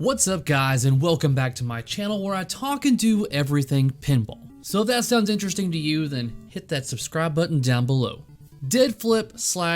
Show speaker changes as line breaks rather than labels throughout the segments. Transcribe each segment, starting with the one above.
What's up guys, and welcome back to my channel where I talk and do everything pinball. So if that sounds interesting to you, then hit that subscribe button down below. Dead Flip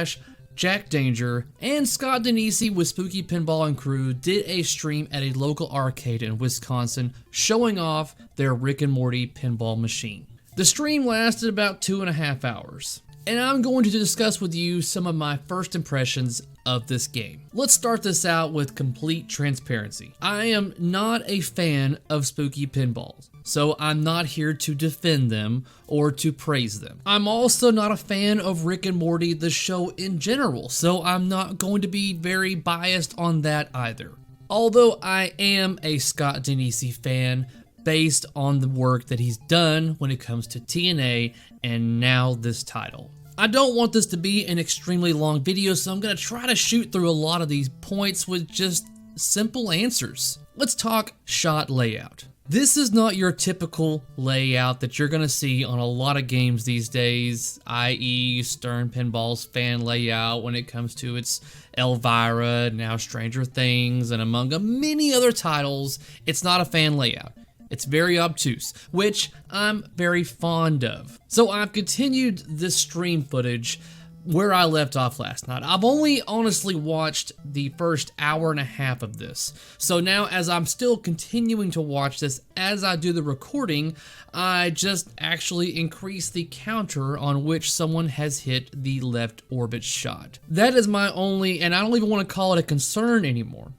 / Jack Danger and Scott Denisi with Spooky Pinball and crew did a stream at a local arcade in Wisconsin showing off their Rick and Morty pinball machine. The stream lasted about 2.5 hours, and I'm going to discuss with you some of my first impressions of this game. Let's start this out with complete transparency. I am not a fan of Spooky Pinballs, so I'm not here to defend them or to praise them. I'm also not a fan of Rick and Morty, the show in general, so I'm not going to be very biased on that either. Although I am a Scott Denisi fan based on the work that he's done when it comes to TNA and now this title. I don't want this to be an extremely long video, so I'm going to try to shoot through a lot of these points with just simple answers. Let's talk shot layout. This is not your typical layout that you're going to see on a lot of games these days, i.e. Stern Pinball's fan layout when it comes to its Elvira, now Stranger Things, and among many other titles. It's not a fan layout. It's very obtuse, which I'm very fond of. So I've continued this stream footage where I left off last night. I've only honestly watched the first hour and a half of this. So now as I'm still continuing to watch this as I do the recording, I just actually increase the counter on which someone has hit the left orbit shot. That is my only, and I don't even want to call it a concern anymore.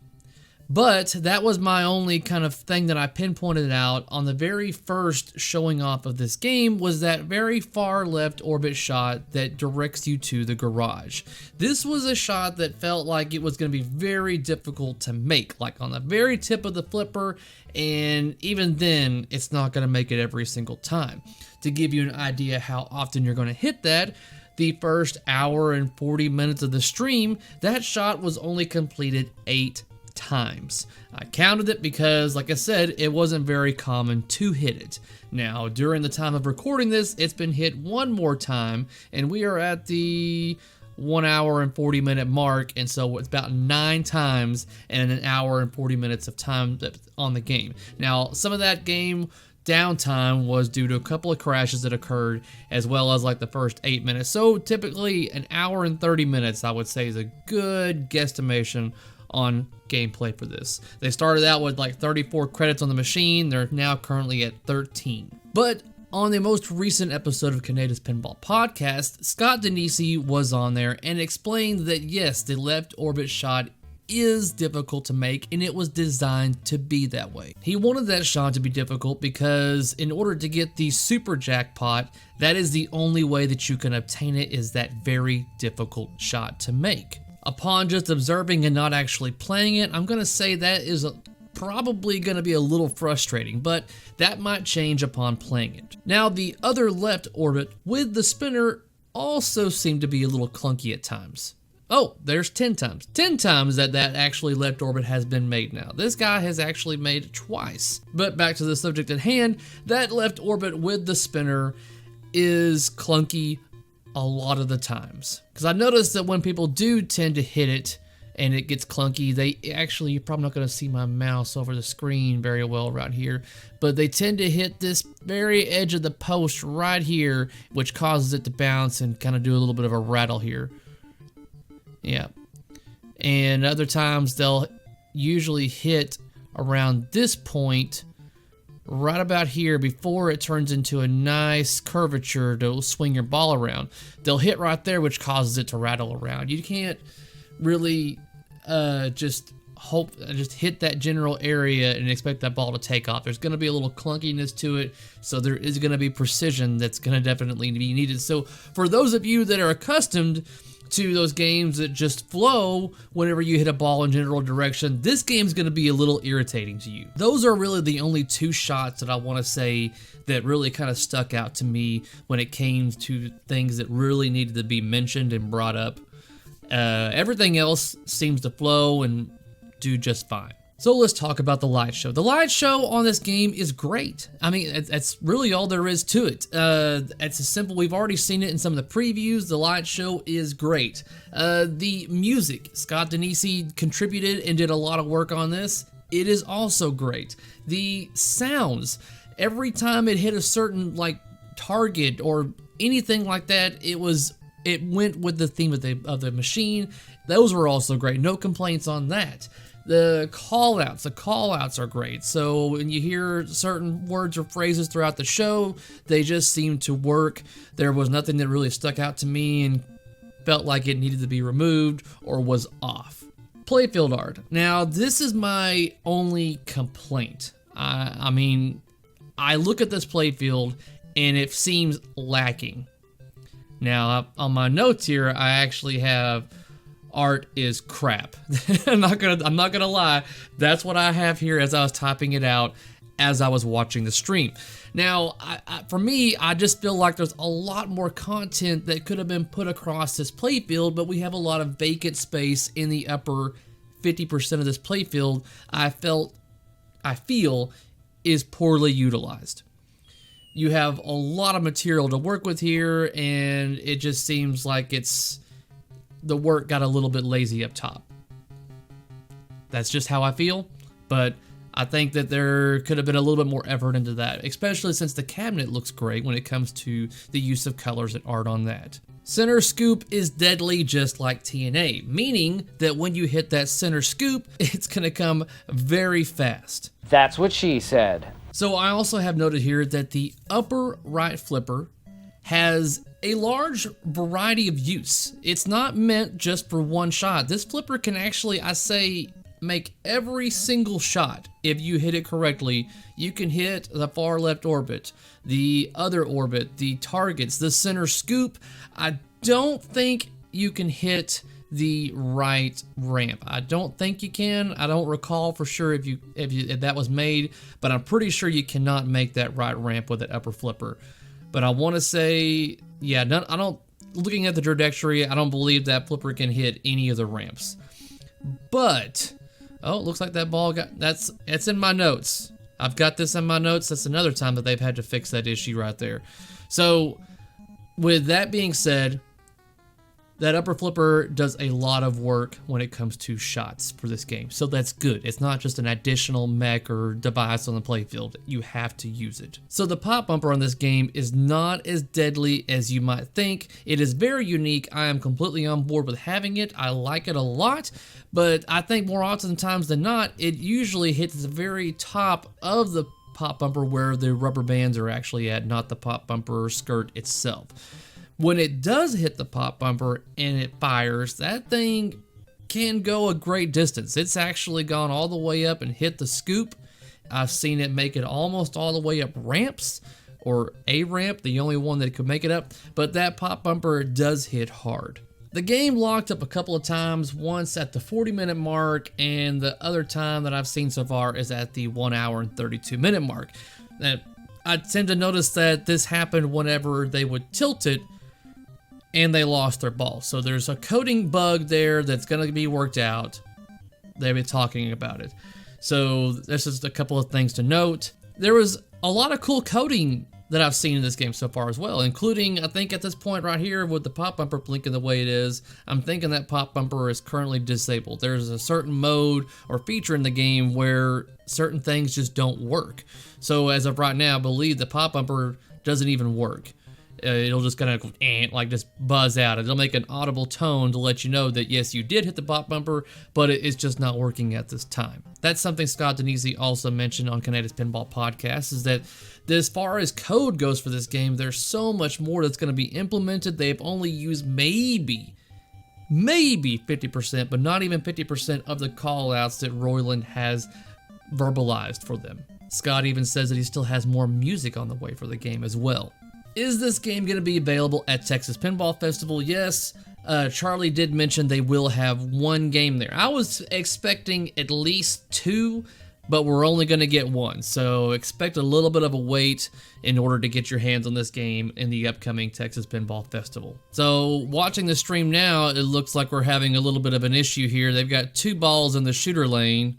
But that was my only kind of thing that I pinpointed out on the very first showing off of this game, was that very far left orbit shot that directs you to the garage. This was a shot that felt like it was going to be very difficult to make, like on the very tip of the flipper, and even then it's not going to make it every single time. To give you an idea how often you're going to hit that, the first hour and 40 minutes of the stream, that shot was only completed 8 times. I counted it because, like I said, it wasn't very common to hit it. Now, during the time of recording this, it's been hit one more time, and we are at the 1 hour and 40 minute mark, and so it's about 9 times in an hour and 40 minutes of time on the game. Now, some of that game downtime was due to a couple of crashes that occurred, as well as like the first 8 minutes. So typically an hour and 30 minutes, I would say, is a good guesstimation on gameplay for this. They started out with like 34 credits on the machine. They're now currently at 13. But on the most recent episode of Canada's Pinball Podcast, Scott Denisi was on there and explained that yes, the left orbit shot is difficult to make, and it was designed to be that way. He wanted that shot to be difficult because in order to get the super jackpot, that is the only way that you can obtain it, is that very difficult shot to make. Upon just observing and not actually playing it, I'm going to say that is probably going to be a little frustrating, but that might change upon playing it. Now, the other left orbit with the spinner also seemed to be a little clunky at times. Oh, there's 10 times. 10 times that actually left orbit has been made now. This guy has actually made it twice. But back to the subject at hand, that left orbit with the spinner is clunky a lot of the times, because I noticed that when people do tend to hit it and it gets clunky, they actually, you're probably not going to see my mouse over the screen very well right here, but they tend to hit this very edge of the post right here, which causes it to bounce and kind of do a little bit of a rattle here. Yeah, and other times they'll usually hit around this point right about here before it turns into a nice curvature to swing your ball around. They'll hit right there, which causes it to rattle around. You can't really just hit that general area and expect that ball to take off. There's going to be a little clunkiness to it, so there is going to be precision that's going to definitely be needed. So for those of you that are accustomed to those games that just flow whenever you hit a ball in general direction, this game's going to be a little irritating to you. Those are really the only 2 shots that I want to say that really kind of stuck out to me when it came to things that really needed to be mentioned and brought up. Everything else seems to flow and do just fine. So let's talk about the light show. The light show on this game is great. I mean, that's really all there is to it. It's as simple. We've already seen it in some of the previews. The light show is great. The music, Scott Denisi contributed and did a lot of work on this. it is also great. The sounds, every time it hit a certain like target or anything like that, it went with the theme of the machine. Those were also great. No complaints on that. The call-outs are great. So when you hear certain words or phrases throughout the show, they just seem to work. There was nothing that really stuck out to me and felt like it needed to be removed or was off. Playfield art. Now, this is my only complaint. I mean, I look at this playfield and it seems lacking. Now, on my notes here, I actually have art is crap. I'm not gonna lie. That's what I have here as I was typing it out as I was watching the stream. Now, for me, I just feel like there's a lot more content that could have been put across this playfield, but we have a lot of vacant space in the upper 50% of this playfield. I feel is poorly utilized. You have a lot of material to work with here, and it just seems like the work got a little bit lazy up top. That's just how I feel, but I think that there could have been a little bit more effort into that, especially since the cabinet looks great when it comes to the use of colors and art on that. Center scoop is deadly just like TNA, meaning that when you hit that center scoop, it's gonna come very fast.
That's what she said.
So I also have noted here that the upper right flipper has a large variety of use. It's not meant just for one shot. This flipper can actually, I say, make every single shot. If you hit it correctly, you can hit the far left orbit, the other orbit, the targets, the center scoop. I don't think you can hit the right ramp. I don't think you can. I don't recall for sure if that was made, but I'm pretty sure you cannot make that right ramp with that upper flipper. But I want to say, yeah, looking at the trajectory, I don't believe that flipper can hit any of the ramps. But, oh, it looks like that ball it's in my notes. I've got this in my notes. That's another time that they've had to fix that issue right there. So, with that being said, that upper flipper does a lot of work when it comes to shots for this game. So that's good. It's not just an additional mech or device on the playfield. You have to use it. So the pop bumper on this game is not as deadly as you might think. It is very unique. I am completely on board with having it. I like it a lot, but I think more often times than not, it usually hits the very top of the pop bumper where the rubber bands are actually at, not the pop bumper skirt itself. When it does hit the pop bumper and it fires, that thing can go a great distance. It's actually gone all the way up and hit the scoop. I've seen it make it almost all the way up ramps, or a ramp, the only one that could make it up, but that pop bumper does hit hard. The game locked up a couple of times, once at the 40-minute mark, and the other time that I've seen so far is at the 1 hour and 32-minute mark. I tend to notice that this happened whenever they would tilt it and they lost their ball. So there's a coding bug there that's going to be worked out. They've been talking about it. So there's just a couple of things to note. There was a lot of cool coding that I've seen in this game so far as well, including, I think at this point right here with the pop bumper blinking the way it is, I'm thinking that pop bumper is currently disabled. There's a certain mode or feature in the game where certain things just don't work. So as of right now, I believe the pop bumper doesn't even work. It'll just kind of like just buzz out. It'll make an audible tone to let you know that yes, you did hit the pop bumper, but it's just not working at this time. That's something Scott Denisi also mentioned on Canada's Pinball Podcast, is that as far as code goes for this game, there's so much more that's going to be implemented. They've only used maybe 50%, but not even 50% of the call-outs that Roiland has verbalized for them. Scott even says that he still has more music on the way for the game as well. Is this game going to be available at Texas Pinball Festival? Yes. Charlie did mention they will have one game there. I was expecting at least two, but we're only going to get one. So expect a little bit of a wait in order to get your hands on this game in the upcoming Texas Pinball Festival. So watching the stream now, it looks like we're having a little bit of an issue here. They've got two balls in the shooter lane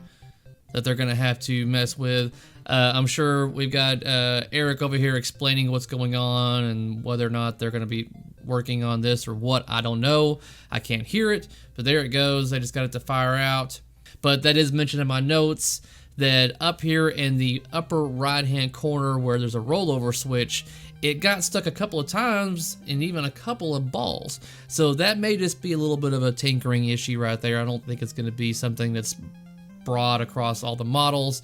that they're going to have to mess with. I'm sure we've got Eric over here explaining what's going on and whether or not they're going to be working on this or what. I don't know. I can't hear it, but there it goes. I just got it to fire out. But that is mentioned in my notes that up here in the upper right hand corner where there's a rollover switch, it got stuck a couple of times and even a couple of balls. So that may just be a little bit of a tinkering issue right there. I don't think it's going to be something that's broad across all the models,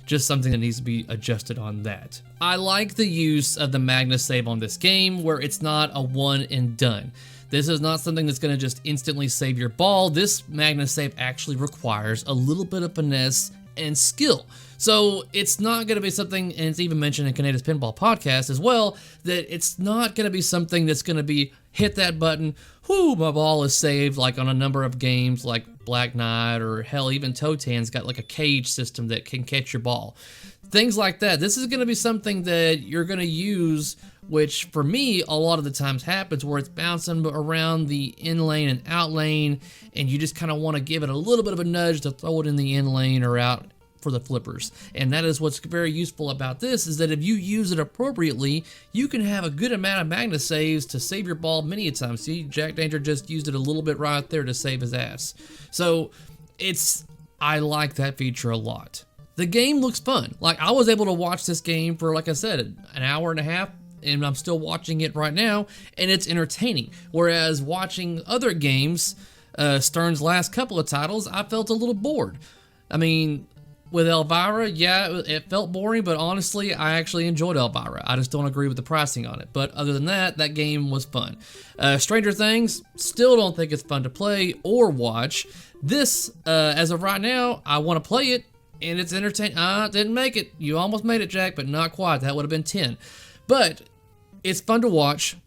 just something that needs to be adjusted on that. I like the use of the MagnaSave on this game where it's not a one and done. This is not something that's going to just instantly save your ball. This MagnaSave actually requires a little bit of finesse and skill. So it's not going to be something, and it's even mentioned in Kaneda's Pinball podcast as well, that it's not going to be something that's going to be hit that button, whoo, my ball is saved, like on a number of games like Black Knight, or hell, even Totan's got like a cage system that can catch your ball. Things like that. This is going to be something that you're going to use, which for me a lot of the times happens where it's bouncing around the in lane and out lane, and you just kind of want to give it a little bit of a nudge to throw it in the in lane or out for the flippers. And that is what's very useful about this, is that if you use it appropriately, you can have a good amount of MagnaSaves to save your ball many a time. See, Jack Danger just used it a little bit right there to save his ass. So I like that feature a lot. The game looks fun. Like, I was able to watch this game for, like I said, an hour and a half, and I'm still watching it right now, and it's entertaining. Whereas watching other games, Stern's last couple of titles, I felt a little bored. I mean, with Elvira, yeah, it felt boring, but honestly, I actually enjoyed Elvira. I just don't agree with the pricing on it. But other than that, that game was fun. Stranger Things, still don't think it's fun to play or watch. This, as of right now, I want to play it, and it's entertaining. Didn't make it. You almost made it, Jack, but not quite. That would have been 10. But it's fun to watch,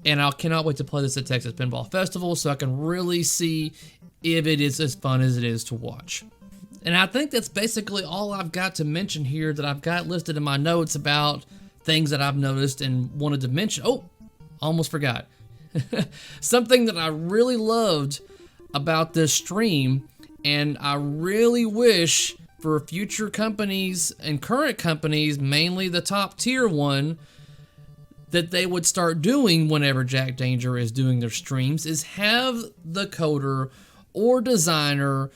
and I cannot wait to play this at Texas Pinball Festival so I can really see if it is as fun as it is to watch. And I think that's basically all I've got to mention here that I've got listed in my notes about things that I've noticed and wanted to mention. Oh, almost forgot. Something that I really loved about this stream, and I really wish for future companies and current companies, mainly the top tier one, that they would start doing whenever Jack Danger is doing their streams, is have the coder or designer,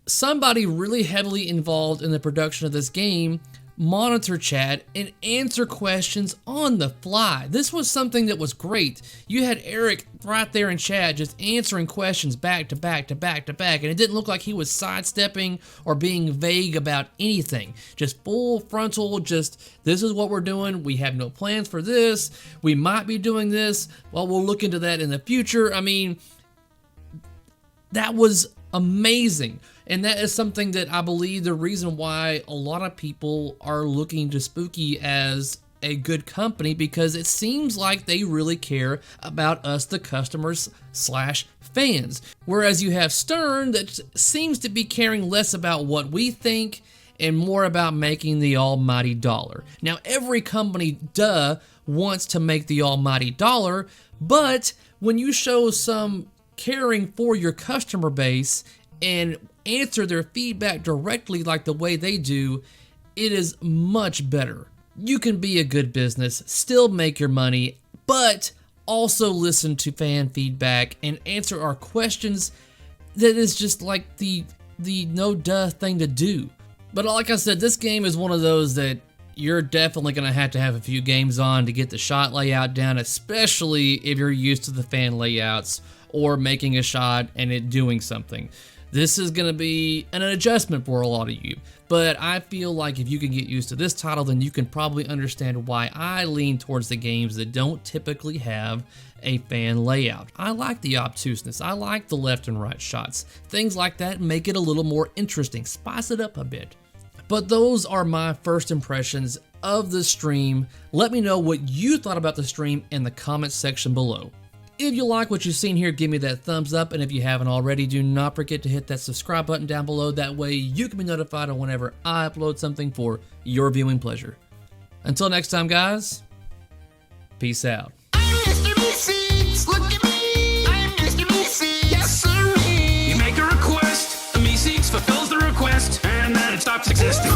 somebody really heavily involved in the production of this game, monitor chat and answer questions on the fly. This was something that was great. You had Eric right there in chat just answering questions back to back to back to back, and it didn't look like he was sidestepping or being vague about anything. Just full frontal, just, this is what we're doing. We have no plans for this. We might be doing this. Well, we'll look into that in the future. I mean, that was amazing. And that is something that I believe the reason why a lot of people are looking to Spooky as a good company, because it seems like they really care about us, the customers / fans. Whereas you have Stern that seems to be caring less about what we think and more about making the almighty dollar. Now, every company, wants to make the almighty dollar, but when you show some caring for your customer base and answer their feedback directly like the way they do, it is much better. You can be a good business, still make your money, but also listen to fan feedback and answer our questions. That is just like the no-duh thing to do. But like I said, this game is one of those that you're definitely going to have a few games on to get the shot layout down, especially if you're used to the fan layouts or making a shot and it doing something. This is going to be an adjustment for a lot of you, but I feel like if you can get used to this title, then you can probably understand why I lean towards the games that don't typically have a fan layout. I like the obtuseness, I like the left and right shots. Things like that make it a little more interesting, spice it up a bit. But those are my first impressions of the stream. Let me know what you thought about the stream in the comments section below. If you like what you've seen here, give me that thumbs up, and if you haven't already, do not forget to hit that subscribe button down below. That way you can be notified on whenever I upload something for your viewing pleasure. Until next time, guys, peace out.
I'm Mr. Meeseeks, look at me. I'm Mr. Meeseeks, yes sir. You make a request, the Meeseeks fulfills the request, and then it stops existing.